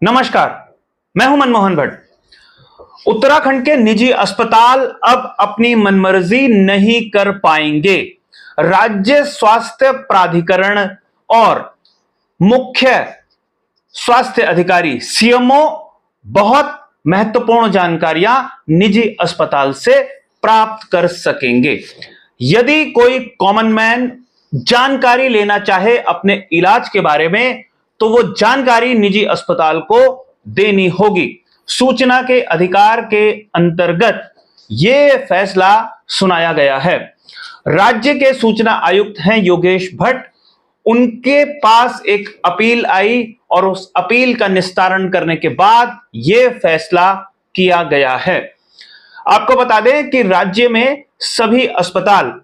नमस्कार, मैं हूं मनमोहन भट्ट। उत्तराखंड के निजी अस्पताल अब अपनी मनमर्जी नहीं कर पाएंगे। राज्य स्वास्थ्य प्राधिकरण और मुख्य स्वास्थ्य अधिकारी सीएमओ बहुत महत्वपूर्ण जानकारियां निजी अस्पताल से प्राप्त कर सकेंगे। यदि कोई कॉमन मैन जानकारी लेना चाहे अपने इलाज के बारे में, तो वो जानकारी निजी अस्पताल को देनी होगी। सूचना के अधिकार के अंतर्गत यह फैसला सुनाया गया है। राज्य के सूचना आयुक्त हैं योगेश भट्ट। उनके पास एक अपील आई और उस अपील का निस्तारण करने के बाद यह फैसला किया गया है। आपको बता दें कि राज्य में सभी अस्पताल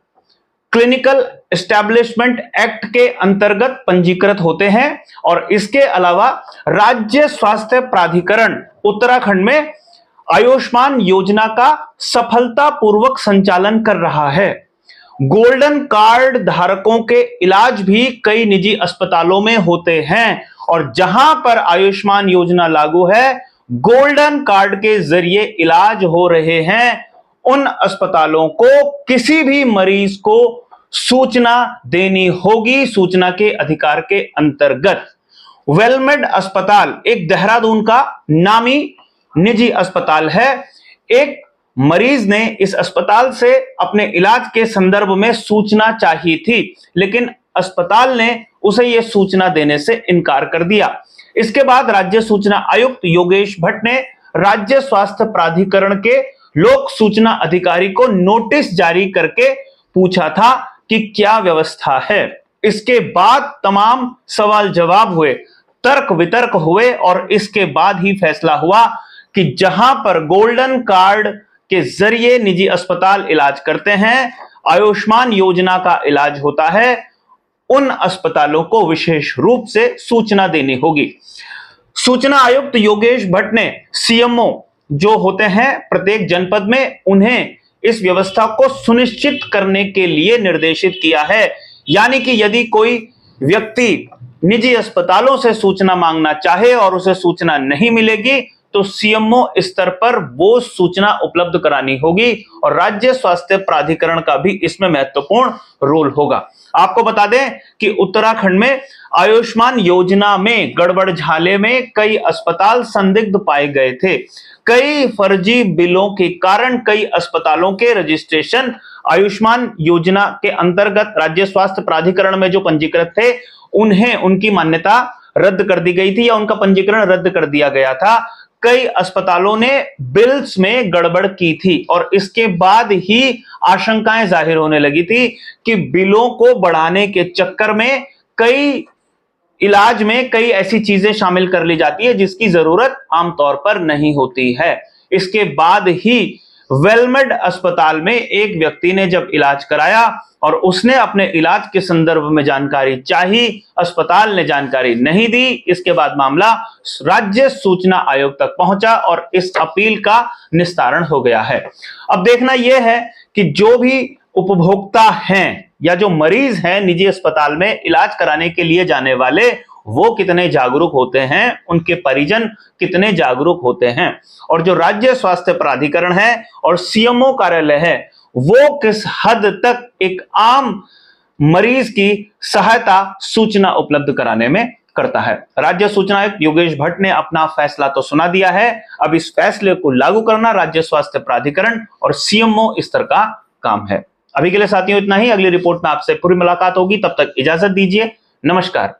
क्लिनिकल एस्टैब्लिशमेंट एक्ट के अंतर्गत पंजीकृत होते हैं और इसके अलावा राज्य स्वास्थ्य प्राधिकरण उत्तराखंड में आयुष्मान योजना का सफलतापूर्वक संचालन कर रहा है। गोल्डन कार्ड धारकों के इलाज भी कई निजी अस्पतालों में होते हैं और जहां पर आयुष्मान योजना लागू है, गोल्डन कार्ड के जरिए इलाज हो रहे हैं, उन अस्पतालों को किसी भी मरीज को सूचना देनी होगी। सूचना के अधिकार के अंतर्गत वेलमेड अस्पताल एक देहरादून का नामी निजी अस्पताल है। एक मरीज ने इस अस्पताल से अपने इलाज के संदर्भ में सूचना चाहिए थी, लेकिन अस्पताल ने उसे यह सूचना देने से इनकार कर दिया। इसके बाद राज्य सूचना आयुक्त योगेश भट्ट ने राज्य स्वास्थ्य प्राधिकरण के लोक सूचना अधिकारी को नोटिस जारी करके पूछा था कि क्या व्यवस्था है। इसके बाद तमाम सवाल जवाब हुए, तर्क वितर्क हुए और इसके बाद ही फैसला हुआ कि जहां पर गोल्डन कार्ड के जरिए निजी अस्पताल इलाज करते हैं, आयुष्मान योजना का इलाज होता है, उन अस्पतालों को विशेष रूप से सूचना देनी होगी। सूचना आयुक्त योगेश भट्ट ने सीएमओ जो होते हैं प्रत्येक जनपद में, उन्हें इस व्यवस्था को सुनिश्चित करने के लिए निर्देशित किया है। यानी कि यदि कोई व्यक्ति निजी अस्पतालों से सूचना मांगना चाहे और उसे सूचना नहीं मिलेगी, तो सीएमओ स्तर पर वो सूचना उपलब्ध करानी होगी और राज्य स्वास्थ्य प्राधिकरण का भी इसमें महत्वपूर्ण रोल होगा। आपको बता दें कि उत्तराखंड में आयुष्मान योजना में गड़बड़ झाले में कई अस्पताल संदिग्ध पाए गए थे। कई फर्जी बिलों के कारण कई अस्पतालों के रजिस्ट्रेशन आयुष्मान योजना के अंतर्गत राज्य स्वास्थ्य प्राधिकरण में जो पंजीकृत थे, उन्हें उनकी मान्यता रद्द कर दी गई थी या उनका पंजीकरण रद्द कर दिया गया था। कई अस्पतालों ने बिल्स में गड़बड़ की थी और इसके बाद ही आशंकाएं जाहिर होने लगी थी कि बिलों को बढ़ाने के चक्कर में कई इलाज में कई ऐसी चीजें शामिल कर ली जाती है जिसकी जरूरत आमतौर पर नहीं होती है। इसके बाद ही वेलमेड अस्पताल में एक व्यक्ति ने जब इलाज कराया और उसने अपने इलाज के संदर्भ में जानकारी चाही, अस्पताल ने जानकारी नहीं दी। इसके बाद मामला राज्य सूचना आयोग तक पहुंचा और इस अपील का निस्तारण हो गया है। अब देखना यह है कि जो भी उपभोक्ता हैं या जो मरीज हैं निजी अस्पताल में इलाज कराने के लिए जाने वाले, वो कितने जागरूक होते हैं, उनके परिजन कितने जागरूक होते हैं और जो राज्य स्वास्थ्य प्राधिकरण है और सीएमओ कार्यालय है, वो किस हद तक एक आम मरीज की सहायता सूचना उपलब्ध कराने में करता है। राज्य सूचना आयुक्त योगेश भट्ट ने अपना फैसला तो सुना दिया है। अब इस फैसले को लागू करना राज्य स्वास्थ्य प्राधिकरण और सीएमओ स्तर का काम है। अभी के लिए साथियों इतना ही। अगली रिपोर्ट में आपसे पूरी मुलाकात होगी, तब तक इजाजत दीजिए। नमस्कार।